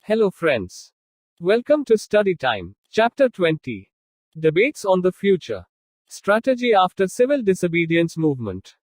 Hello friends. Welcome to Study Time. Chapter 20. Debates on the Future. Strategy after Civil Disobedience Movement.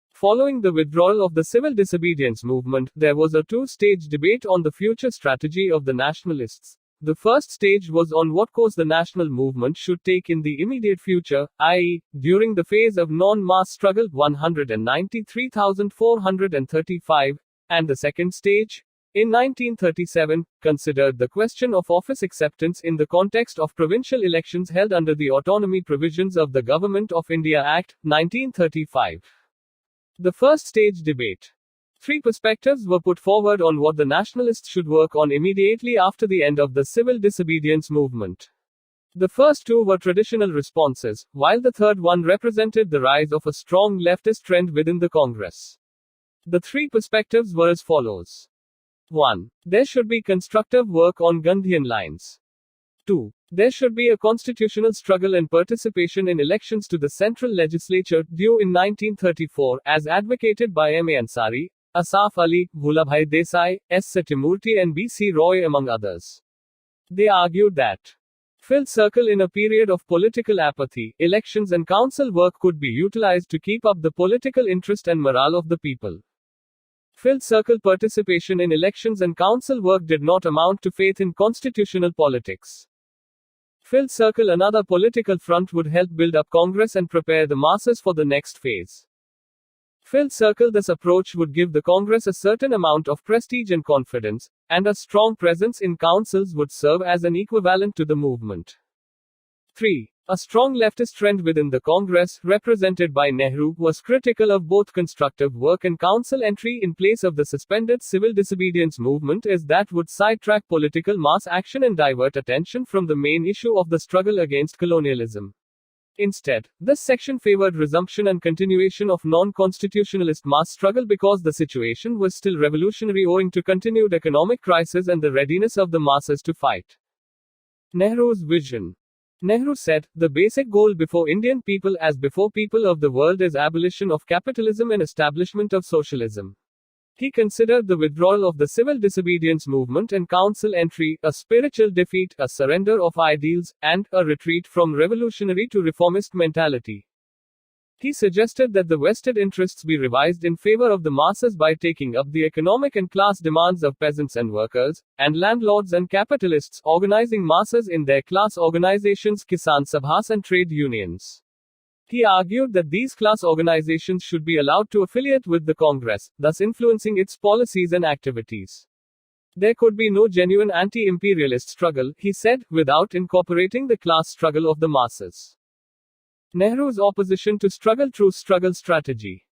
Following the withdrawal of the civil disobedience movement, there was a two-stage debate on the future strategy of the nationalists. The first stage was on what course the national movement should take in the immediate future, i.e., during the phase of non-mass struggle 193,435, and the second stage, in 1937, considered the question of office acceptance in the context of provincial elections held under the autonomy provisions of the Government of India Act, 1935. The first stage debate. Three perspectives were put forward on what the nationalists should work on immediately after the end of the civil disobedience movement. The first two were traditional responses, while the third one represented the rise of a strong leftist trend within the Congress. The three perspectives were as follows. 1. There should be constructive work on Gandhian lines. 2. There should be a constitutional struggle and participation in elections to the Central Legislature due in 1934, as advocated by M. A. Ansari, Asaf Ali, Vallabhbhai Desai, S. Satyamurthy and B. C. Roy among others. They argued that filled circle in a period of political apathy, elections and council work could be utilized to keep up the political interest and morale of the people. Filled circle participation in elections and council work did not amount to faith in constitutional politics. Filled circle another political front would help build up Congress and prepare the masses for the next phase. Filled circle this approach would give the Congress a certain amount of prestige and confidence, and a strong presence in councils would serve as an equivalent to the movement. 3. A strong leftist trend within the Congress, represented by Nehru, was critical of both constructive work and council entry in place of the suspended civil disobedience movement, as that would sidetrack political mass action and divert attention from the main issue of the struggle against colonialism. Instead, this section favored resumption and continuation of non-constitutionalist mass struggle because the situation was still revolutionary owing to continued economic crisis and the readiness of the masses to fight. Nehru's vision. Nehru said, the basic goal before Indian people as before people of the world is abolition of capitalism and establishment of socialism. He considered the withdrawal of the civil disobedience movement and council entry a spiritual defeat, a surrender of ideals, and a retreat from revolutionary to reformist mentality. He suggested that the vested interests be revised in favor of the masses by taking up the economic and class demands of peasants and workers, and landlords and capitalists, organizing masses in their class organizations, Kisan Sabhas and trade unions. He argued that these class organizations should be allowed to affiliate with the Congress, thus influencing its policies and activities. There could be no genuine anti-imperialist struggle, he said, without incorporating the class struggle of the masses. Nehru's opposition to Truce-Struggle strategy.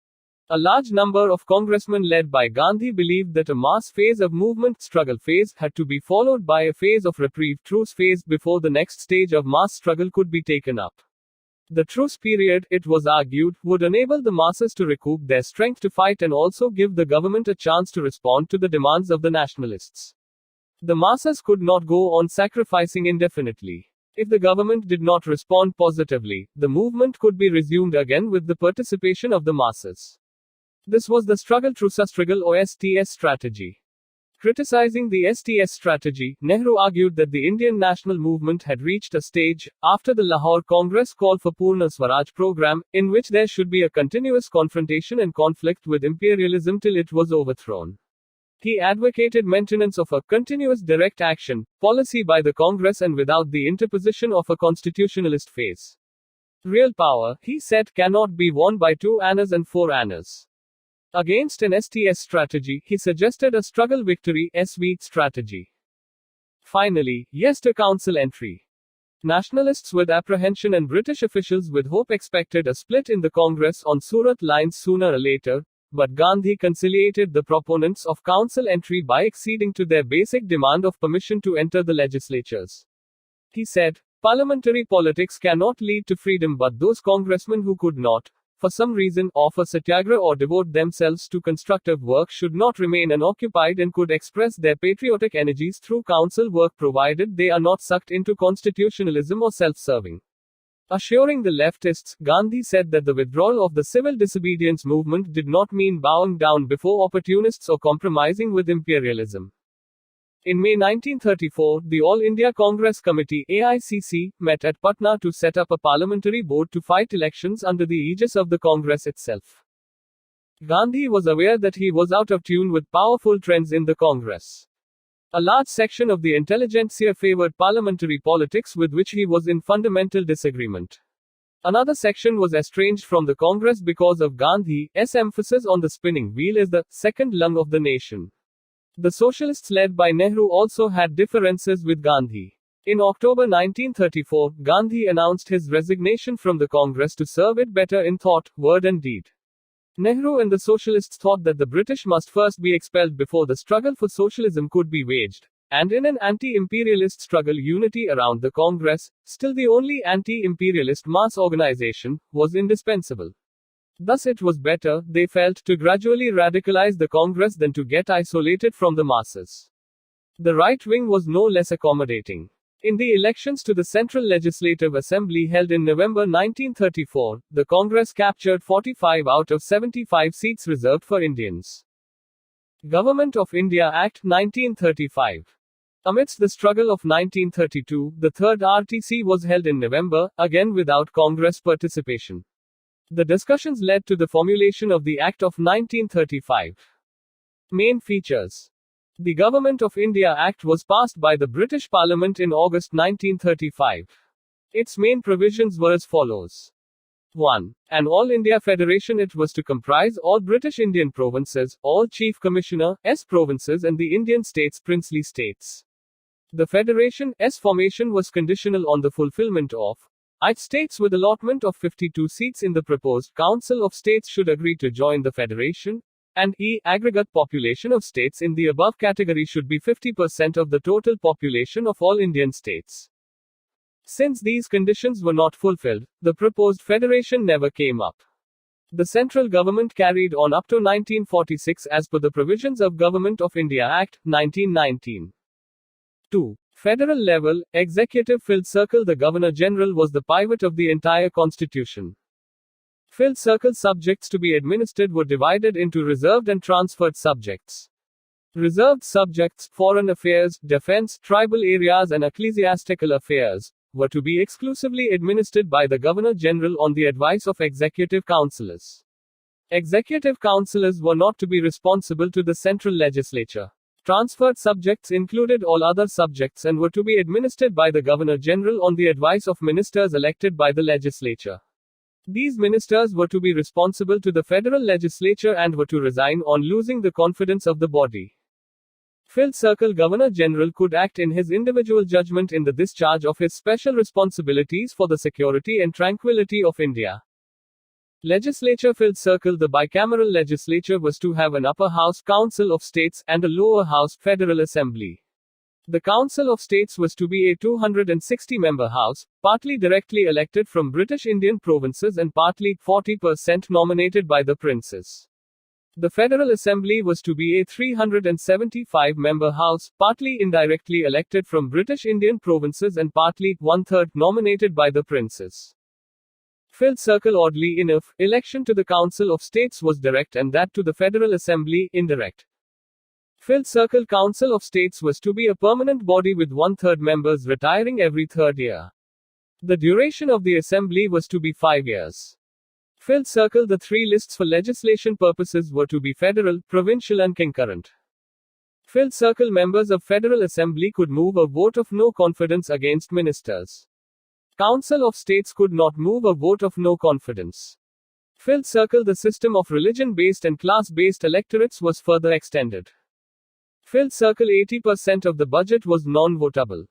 A large number of congressmen led by Gandhi believed that a mass phase of movement struggle phase had to be followed by a phase of reprieve truce phase before the next stage of mass struggle could be taken up. The truce period, it was argued, would enable the masses to recoup their strength to fight and also give the government a chance to respond to the demands of the nationalists. The masses could not go on sacrificing indefinitely. If the government did not respond positively, the movement could be resumed again with the participation of the masses. This was the Truce-Struggle or STS strategy. Criticizing the STS strategy, Nehru argued that the Indian national movement had reached a stage, after the Lahore Congress called for Purna Swaraj program, in which there should be a continuous confrontation and conflict with imperialism till it was overthrown. He advocated maintenance of a continuous direct action policy by the Congress and without the interposition of a constitutionalist phase. Real power, he said, cannot be won by 2 annas and 4 annas. Against an STS strategy, he suggested a struggle victory (SV) strategy. Finally, yes to council entry. Nationalists with apprehension and British officials with hope expected a split in the Congress on Surat lines sooner or later. But Gandhi conciliated the proponents of council entry by acceding to their basic demand of permission to enter the legislatures. He said, parliamentary politics cannot lead to freedom, but those congressmen who could not, for some reason, offer satyagraha or devote themselves to constructive work should not remain unoccupied and could express their patriotic energies through council work provided they are not sucked into constitutionalism or self-serving. Assuring the leftists, Gandhi said that the withdrawal of the civil disobedience movement did not mean bowing down before opportunists or compromising with imperialism. In May 1934, the All India Congress Committee (AICC) met at Patna to set up a parliamentary board to fight elections under the aegis of the Congress itself. Gandhi was aware that he was out of tune with powerful trends in the Congress. A large section of the intelligentsia favored parliamentary politics with which he was in fundamental disagreement. Another section was estranged from the Congress because of Gandhi's emphasis on the spinning wheel as the second lung of the nation. The socialists led by Nehru also had differences with Gandhi. In October 1934, Gandhi announced his resignation from the Congress to serve it better in thought, word and deed. Nehru and the socialists thought that the British must first be expelled before the struggle for socialism could be waged. And in an anti-imperialist struggle, unity around the Congress, still the only anti-imperialist mass organization, was indispensable. Thus it was better, they felt, to gradually radicalize the Congress than to get isolated from the masses. The right wing was no less accommodating. In the elections to the Central Legislative Assembly held in November 1934, the Congress captured 45 out of 75 seats reserved for Indians. Government of India Act 1935. Amidst the struggle of 1932, the third RTC was held in November, again without Congress participation. The discussions led to the formulation of the Act of 1935. Main features. The Government of India Act was passed by the British Parliament in August 1935. Its main provisions were as follows. 1. An All India Federation. It was to comprise all British Indian provinces, all Chief Commissioner-s provinces and the Indian states, princely states. The Federation's formation was conditional on the fulfillment of states with allotment of 52 seats in the proposed Council of States should agree to join the Federation, and aggregate population of states in the above category should be 50% of the total population of all Indian states. Since these conditions were not fulfilled, the proposed federation never came up. The central government carried on up to 1946 as per the provisions of Government of India Act, 1919. 2. Federal level, executive field circle. The Governor-General was the pivot of the entire constitution. Field circle subjects to be administered were divided into reserved and transferred subjects. Reserved subjects, foreign affairs, defense, tribal areas and ecclesiastical affairs, were to be exclusively administered by the Governor-General on the advice of executive councillors. Executive councillors were not to be responsible to the central legislature. Transferred subjects included all other subjects and were to be administered by the Governor-General on the advice of ministers elected by the legislature. These ministers were to be responsible to the federal legislature and were to resign on losing the confidence of the body. Field Circle Governor-General could act in his individual judgment in the discharge of his special responsibilities for the security and tranquility of India. Legislature Field Circle. The bicameral legislature was to have an upper house, Council of States, and a lower house, Federal Assembly. The Council of States was to be a 260-member house, partly directly elected from British Indian provinces and partly 40% nominated by the princes. The Federal Assembly was to be a 375-member house, partly indirectly elected from British Indian provinces and partly one-third nominated by the princes. Field Circle. Oddly enough, election to the Council of States was direct and that to the Federal Assembly, indirect. Field Circle Council of States was to be a permanent body with one-third members retiring every third year. The duration of the Assembly was to be 5 years. Field Circle. The three lists for legislation purposes were to be federal, provincial and concurrent. Field Circle members of Federal Assembly could move a vote of no confidence against ministers. Council of States could not move a vote of no confidence. Field Circle. The system of religion-based and class-based electorates was further extended. Field Circle. 80% of the budget was non-votable.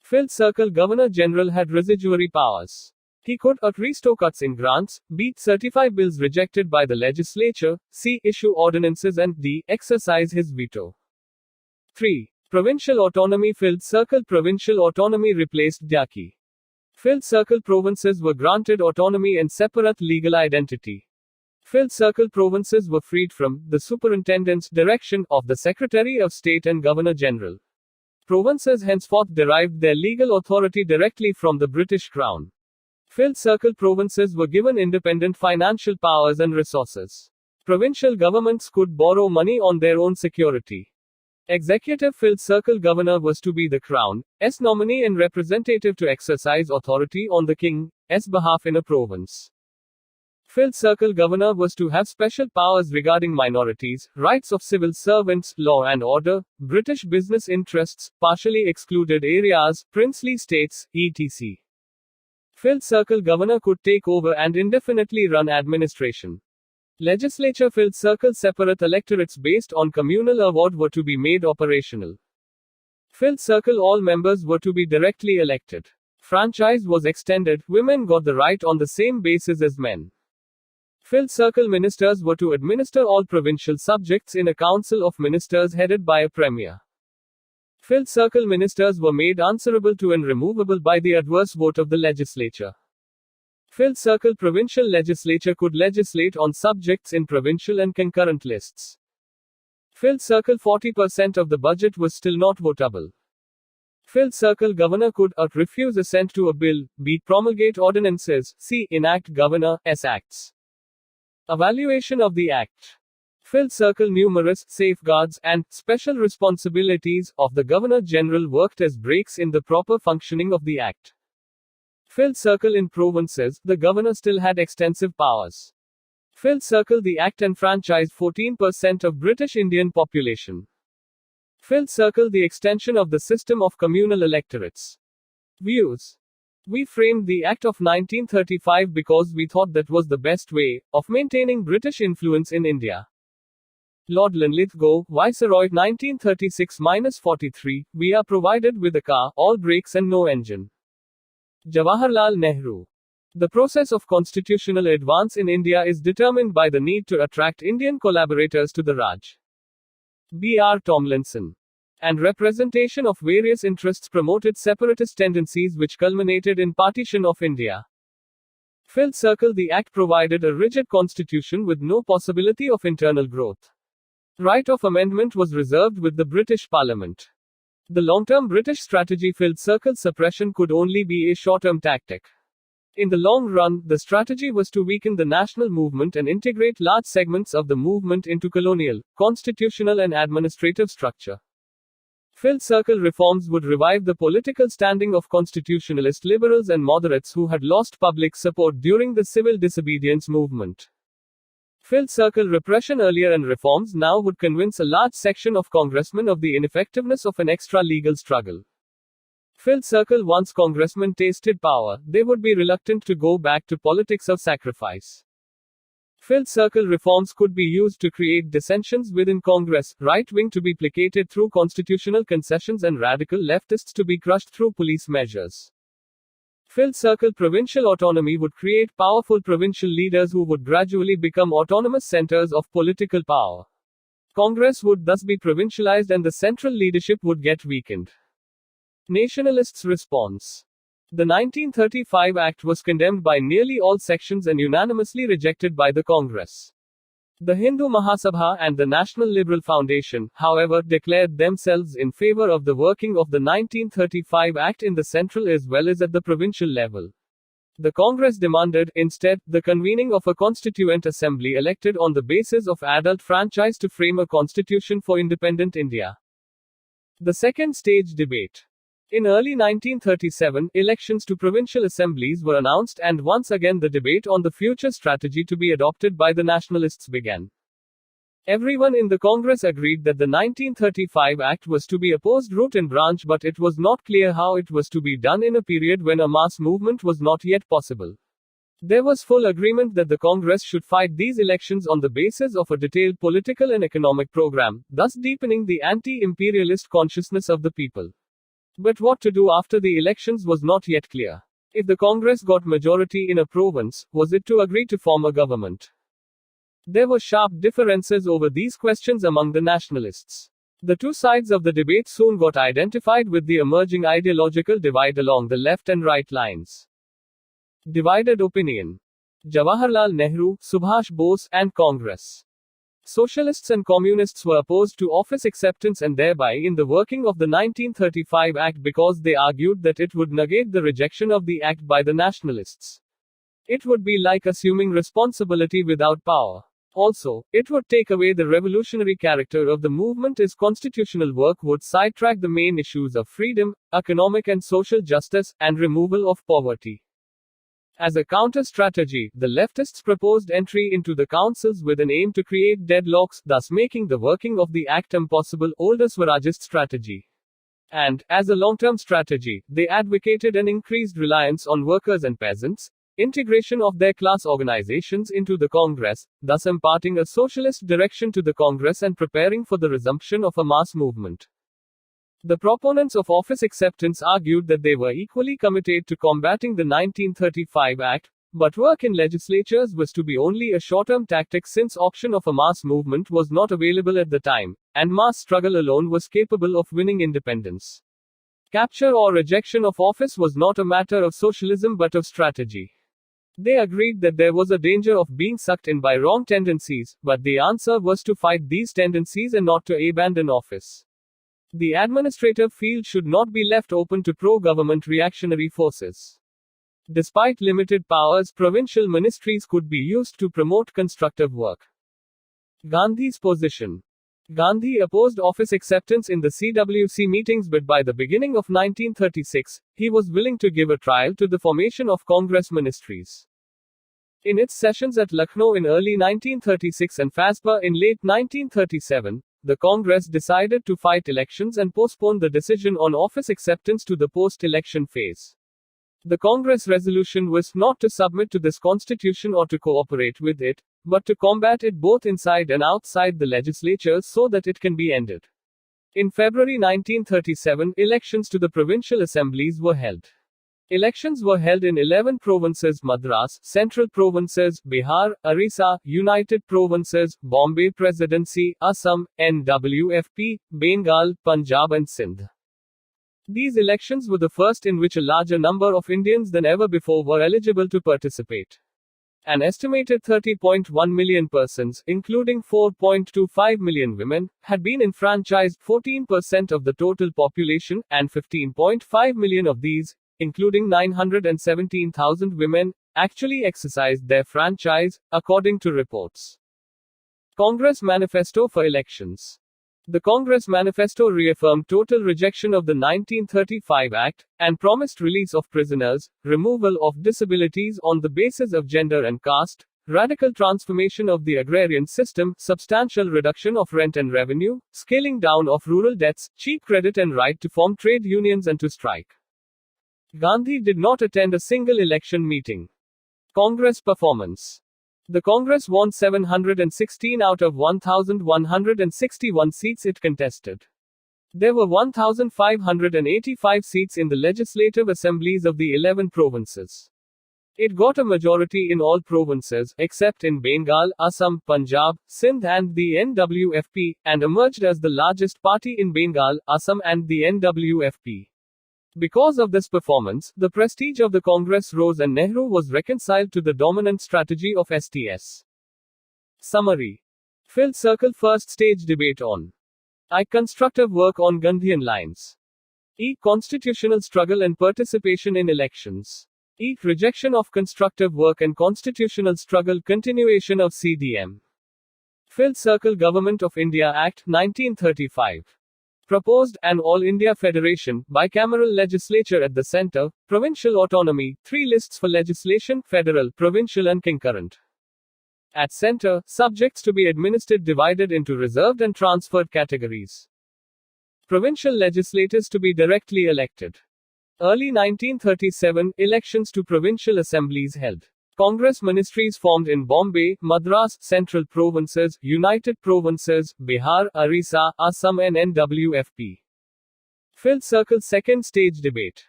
Field Circle Governor-General had residuary powers. He could restore cuts in grants, b. certify bills rejected by the legislature, c. issue ordinances and d. exercise his veto. 3. Provincial autonomy. Field Circle Provincial autonomy replaced diarchy. Field Circle provinces were granted autonomy and separate legal identity. Field Circle provinces were freed from the superintendent's direction of the Secretary of State and Governor-General. Provinces henceforth derived their legal authority directly from the British Crown. Field Circle provinces were given independent financial powers and resources. Provincial governments could borrow money on their own security. Executive filled circle governor was to be the Crown's nominee and representative to exercise authority on the King's behalf in a province. Filled circle governor was to have special powers regarding minorities, rights of civil servants, law and order, British business interests, partially excluded areas, princely states, etc. Filled circle governor could take over and indefinitely run administration. Legislature filled circle separate electorates based on communal award were to be made operational. Filled circle all members were to be directly elected. Franchise was extended, women got the right on the same basis as men. Filled circle ministers were to administer all provincial subjects in a council of ministers headed by a premier. Filled circle ministers were made answerable to and removable by the adverse vote of the legislature. Filled circle provincial legislature could legislate on subjects in provincial and concurrent lists. Filled circle 40% of the budget was still not votable. Filled circle governor could a. refuse assent to a bill, b. promulgate ordinances, c. enact governor's acts. Evaluation of the act. Filled circle numerous safeguards and special responsibilities of the Governor General worked as brakes in the proper functioning of the act. Filled circle in provinces, the governor still had extensive powers. Filled circle the act enfranchised 14% of British Indian population. Filled circle the extension of the system of communal electorates. Views. We framed the Act of 1935 because we thought that was the best way of maintaining British influence in India. Lord Linlithgow, Viceroy 1936-43, we are provided with a car, all brakes and no engine. Jawaharlal Nehru. The process of constitutional advance in India is determined by the need to attract Indian collaborators to the Raj. B.R. Tomlinson. And representation of various interests promoted separatist tendencies which culminated in partition of India. Filled circle the Act provided a rigid constitution with no possibility of internal growth. Right of amendment was reserved with the British Parliament. The long-term British strategy filled circle suppression could only be a short-term tactic. In the long run, the strategy was to weaken the national movement and integrate large segments of the movement into colonial, constitutional and administrative structure. Filled circle reforms would revive the political standing of constitutionalist liberals and moderates who had lost public support during the civil disobedience movement. Filled circle repression earlier and reforms now would convince a large section of congressmen of the ineffectiveness of an extra-legal struggle. Filled circle once congressmen tasted power, they would be reluctant to go back to politics of sacrifice. Filled circle reforms could be used to create dissensions within Congress, right wing to be placated through constitutional concessions and radical leftists to be crushed through police measures. Filled circle provincial autonomy would create powerful provincial leaders who would gradually become autonomous centers of political power. Congress would thus be provincialized and the central leadership would get weakened. Nationalists' response. The 1935 Act was condemned by nearly all sections and unanimously rejected by the Congress. The Hindu Mahasabha and the National Liberal Foundation, however, declared themselves in favor of the working of the 1935 Act in the central as well as at the provincial level. The Congress demanded, instead, the convening of a constituent assembly elected on the basis of adult franchise to frame a constitution for independent India. The second stage debate. In early 1937, elections to provincial assemblies were announced and once again the debate on the future strategy to be adopted by the nationalists began. Everyone in the Congress agreed that the 1935 Act was to be opposed root and branch, but it was not clear how it was to be done in a period when a mass movement was not yet possible. There was full agreement that the Congress should fight these elections on the basis of a detailed political and economic program, thus deepening the anti-imperialist consciousness of the people. But what to do after the elections was not yet clear. If the Congress got majority in a province, was it to agree to form a government? There were sharp differences over these questions among the nationalists. The two sides of the debate soon got identified with the emerging ideological divide along the left and right lines. Divided opinion. Jawaharlal Nehru, Subhash Bose, and Congress. Socialists and communists were opposed to office acceptance and thereby in the working of the 1935 Act because they argued that it would negate the rejection of the Act by the nationalists. It would be like assuming responsibility without power. Also, it would take away the revolutionary character of the movement as constitutional work would sidetrack the main issues of freedom, economic and social justice, and removal of poverty. As a counter-strategy, the leftists proposed entry into the councils with an aim to create deadlocks, thus making the working of the act impossible, older Swarajist strategy. And, as a long-term strategy, they advocated an increased reliance on workers and peasants, integration of their class organizations into the Congress, thus imparting a socialist direction to the Congress and preparing for the resumption of a mass movement. The proponents of office acceptance argued that they were equally committed to combating the 1935 Act, but work in legislatures was to be only a short-term tactic since option of a mass movement was not available at the time, and mass struggle alone was capable of winning independence. Capture or rejection of office was not a matter of socialism but of strategy. They agreed that there was a danger of being sucked in by wrong tendencies, but the answer was to fight these tendencies and not to abandon office. The administrative field should not be left open to pro-government reactionary forces. Despite limited powers, provincial ministries could be used to promote constructive work. Gandhi's position. Gandhi opposed office acceptance in the CWC meetings, but by the beginning of 1936, he was willing to give a trial to the formation of Congress ministries. In its sessions at Lucknow in early 1936 and Fasba in late 1937, the Congress decided to fight elections and postpone the decision on office acceptance to the post-election phase. The Congress resolution was not to submit to this constitution or to cooperate with it, but to combat it both inside and outside the legislature so that it can be ended. In February 1937, elections to the provincial assemblies were held. Elections were held in 11 provinces: Madras, Central Provinces, Bihar, Orissa, United Provinces, Bombay Presidency, Assam, NWFP, Bengal, Punjab and Sindh. These elections were the first in which a larger number of Indians than ever before were eligible to participate. An estimated 30.1 million persons, including 4.25 million women, had been enfranchised, 14% of the total population, and 15.5 million of these, including 917,000 women, actually exercised their franchise, according to reports. Congress Manifesto for Elections. The Congress Manifesto reaffirmed total rejection of the 1935 Act, and promised release of prisoners, removal of disabilities on the basis of gender and caste, radical transformation of the agrarian system, substantial reduction of rent and revenue, scaling down of rural debts, cheap credit and right to form trade unions and to strike. Gandhi did not attend a single election meeting. Congress performance. The Congress won 716 out of 1,161 seats it contested. There were 1,585 seats in the legislative assemblies of the 11 provinces. It got a majority in all provinces, except in Bengal, Assam, Punjab, Sindh and the NWFP, and emerged as the largest party in Bengal, Assam and the NWFP. Because of this performance, the prestige of the Congress rose and Nehru was reconciled to the dominant strategy of STS. Summary. Filled Circle First Stage Debate on I. Constructive work on Gandhian lines. E. Constitutional struggle and participation in elections. E. Rejection of constructive work and constitutional struggle, continuation of CDM. Filled Circle Government of India Act, 1935. Proposed, an All India Federation, bicameral legislature at the centre, provincial autonomy, 3 lists for legislation, federal, provincial and concurrent. At centre, subjects to be administered divided into reserved and transferred categories. Provincial legislators to be directly elected. Early 1937, elections to provincial assemblies held. Congress ministries formed in Bombay, Madras, Central Provinces, United Provinces, Bihar, Orissa, Assam and NWFP. Filled Circle Second Stage Debate.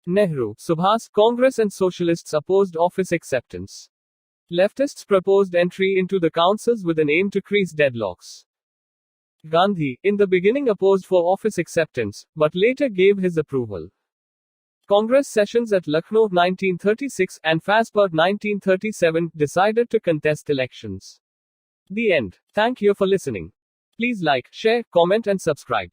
Nehru, Subhas, Congress and Socialists opposed office acceptance. Leftists proposed entry into the councils with an aim to crease deadlocks. Gandhi, in the beginning opposed for office acceptance, but later gave his approval. Congress sessions at Lucknow 1936 and Fasba 1937 decided to contest elections. The end. Thank you for listening. Please like, share, comment and subscribe.